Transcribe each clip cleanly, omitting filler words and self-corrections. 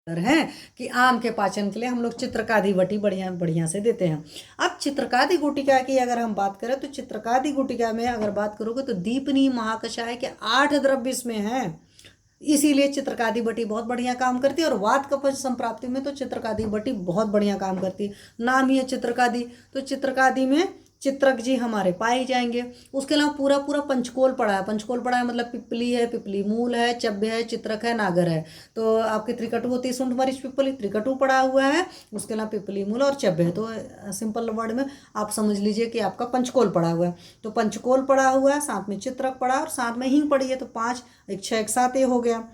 है कि आम के पाचन के लिए हम लोग चित्रकादि वटी बढ़िया बढ़िया से देते हैं। अब चित्रकादि गुटिका की अगर हम बात करें तो चित्रकादि गुटिका में अगर बात करोगे तो दीपनी महाकषाय के 8 द्रव्य इसमें हैं, इसीलिए चित्रकादि बटी बहुत बढ़िया काम करती है। और वात कफ संप्राप्ति में तो चित्रकादि बटी बहुत बढ़िया काम करती है। नाम ही है चित्रकादि, तो चित्रकादि में चित्रक जी हमारे पाए जाएंगे। उसके अलावा पूरा पूरा पंचकोल पड़ा है। पंचकोल पड़ा है मतलब पिपली है, पिपली मूल है, चब्य है, चित्रक है, नागर है। तो आपकी त्रिकटु होती है सुंठ मरीच पिपली, त्रिकटु पड़ा हुआ है। उसके अलावा पिपली मूल और चब्य है। तो सिंपल वर्ड में आप समझ लीजिए कि आपका पंचकोल पड़ा हुआ है। तो पंचकोल पड़ा हुआ है, साथ में चित्रक पड़ा और साथ में हींग पड़ी है। तो 5 एक 6 एक 7 ये हो गया,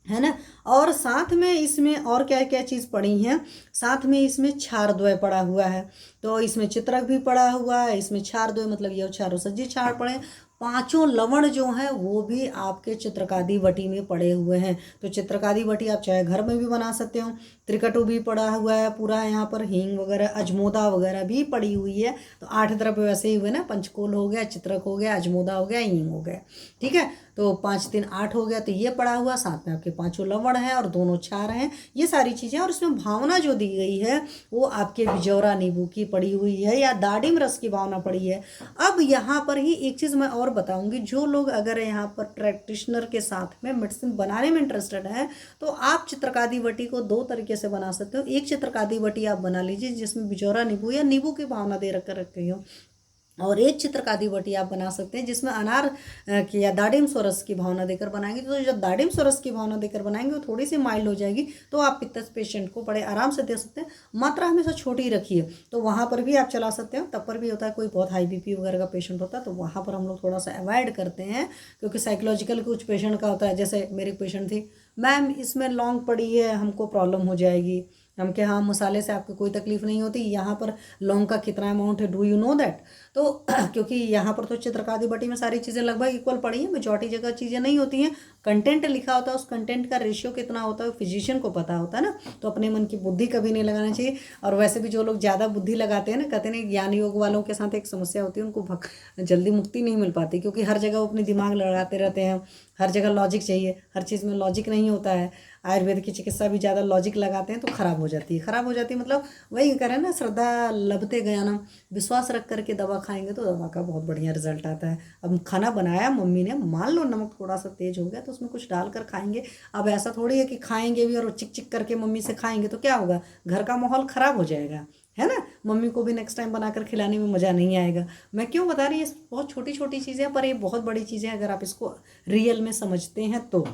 है ना। और साथ में इसमें और क्या क्या चीज़ पड़ी हैं, साथ में इसमें क्षारद्वय पड़ा हुआ है। तो इसमें चित्रक भी पड़ा हुआ है, इसमें क्षारद्वय मतलब ये चारों सज्जी क्षार पड़े। 5 लवण जो हैं वो भी आपके चित्रकादि वटी में पड़े हुए हैं। तो चित्रकादि वटी आप चाहे घर में भी बना सकते हो। त्रिकटु भी पड़ा हुआ है पूरा, यहाँ पर हींग वगैरह अजमोदा वगैरह भी पड़ी हुई है। तो 8 द्रव्य वैसे ही हुए ना, पंचकोल हो गया, चित्रक हो गया, अजमोदा हो गया, हींग हो गया, ठीक है। तो 5 3 8 हो गया। तो ये पड़ा हुआ, साथ में आपके 5 लवण है और 2 क्षार हैं, ये सारी चीज़ें। और इसमें भावना जो दी गई है वो आपके बिजौरा नींबू की पड़ी हुई है या दाडिम रस की भावना पड़ी है। अब यहाँ पर ही एक चीज़ मैं और बताऊंगी, जो लोग अगर यहाँ पर प्रैक्टिशनर के साथ में मेडिसिन बनाने में इंटरेस्टेड है तो आप चित्रकादि वटी को 2 तरीके से बना सकते हो। एक चित्रकादि वटी आप बना लीजिए जिसमें बिजौरा नींबू या नींबू की भावना दे रखी हो, और एक चित्रकादि वटी आप बना सकते हैं जिसमें अनार की या दाडिम स्वरस की भावना देकर बनाएंगे। तो जब दाडिम स्वरस की भावना देकर बनाएंगे वो थोड़ी सी माइल्ड हो जाएगी, तो आप पित्तस पेशेंट को बड़े आराम से दे सकते हैं। मात्रा हमेशा छोटी रखिए, तो वहाँ पर भी आप चला सकते हो। तब पर भी होता है कोई बहुत हाई बीपी वगैरह का पेशेंट होता है तो वहाँ पर हम लोग थोड़ा सा अवॉइड करते हैं, क्योंकि साइकोलॉजिकल कुछ पेशेंट का होता है। जैसे मेरी पेशेंट थी, मैम इसमें लौंग पड़ी है, हमको प्रॉब्लम हो जाएगी। हम क्या, हाँ मसाले से आपको कोई तकलीफ नहीं होती, यहाँ पर लौंग का कितना अमाउंट है, डू यू नो दैट। तो क्योंकि यहाँ पर तो चित्रकादि बटी में सारी चीज़ें लगभग इक्वल पड़ी हैं, मेजॉरिटी जगह चीज़ें नहीं होती हैं। कंटेंट लिखा होता है, उस कंटेंट का रेशियो कितना होता है फिजिशियन को पता होता है ना। तो अपने मन की बुद्धि कभी नहीं लगाना चाहिए। और वैसे भी जो लोग ज़्यादा बुद्धि लगाते हैं ना, कहते हैं ज्ञान योग वालों के साथ एक समस्या होती है, उनको जल्दी मुक्ति नहीं मिल पाती, क्योंकि हर जगह वो अपने दिमाग लगाते रहते हैं। हर जगह लॉजिक चाहिए, हर चीज़ में लॉजिक नहीं होता है। आयुर्वेद की चिकित्सा भी ज़्यादा लॉजिक लगाते हैं तो ख़राब हो जाती है। ख़राब हो जाती है मतलब वही करें ना, श्रद्धा लभते ज्ञानम, विश्वास रख करके दवा खाएंगे तो दवा का बहुत बढ़िया रिजल्ट आता है। अब खाना बनाया मम्मी ने, मान लो नमक थोड़ा सा तेज हो गया तो उसमें कुछ डाल कर खाएंगे। अब ऐसा थोड़ी है कि खाएंगे भी और चिक चिक करके मम्मी से खाएंगे तो क्या होगा, घर का माहौल ख़राब हो जाएगा, है ना। मम्मी को भी नेक्स्ट टाइम बनाकर खिलाने में मज़ा नहीं आएगा। मैं क्यों बता रही, ये बहुत छोटी छोटी चीज़ें हैं पर ये बहुत बड़ी चीज़ें अगर आप इसको रियल में समझते हैं तो,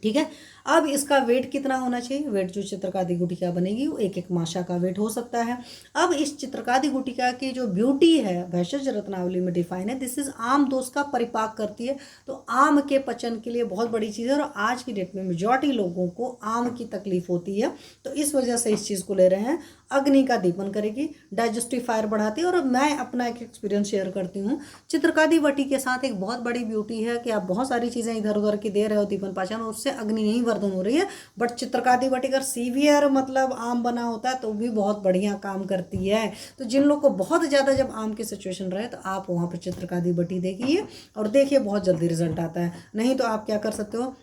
ठीक है। अब इसका वेट कितना होना चाहिए, वेट जो चित्रकादि गुटिका बनेगी वो 1 1 माशा का वेट हो सकता है। अब इस चित्रकादि गुटिका की जो ब्यूटी है भेषज रत्नावली में डिफाइन है, दिस इज आम दोष का परिपाक करती है। तो आम के पचन के लिए बहुत बड़ी चीज़ है, और आज की डेट में मेजॉरिटी लोगों को आम की तकलीफ होती है, तो इस वजह से इस चीज़ को ले रहे हैं। अग्नि का दीपन करेगी, डाइजेस्टिव फायर बढ़ाती है। और मैं अपना एक एक्सपीरियंस शेयर करती हूँ, चित्रकादि वटी के साथ एक बहुत बड़ी ब्यूटी है कि आप बहुत सारी चीज़ें इधर उधर की दे रहे हो दीपन पाचन, उससे अग्नि नहीं वर्धन हो रही है। बट चित्रकादि वटी अगर सीवियर मतलब आम बना होता है तो भी बहुत बढ़िया काम करती है। तो जिन लोग को बहुत ज़्यादा जब आम की सिचुएशन रहे तो आप वहाँ पर चित्रकादि वटी देखिए और देखिए बहुत जल्दी रिजल्ट आता है। नहीं तो आप क्या कर सकते हो,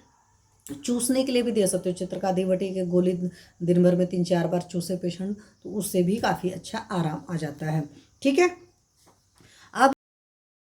चूसने के लिए भी दे सकते हो चित्रकादि वटी के गोली, दिन भर में 3 4 बार चूसे पेशेंट तो उससे भी काफ़ी अच्छा आराम आ जाता है, ठीक है।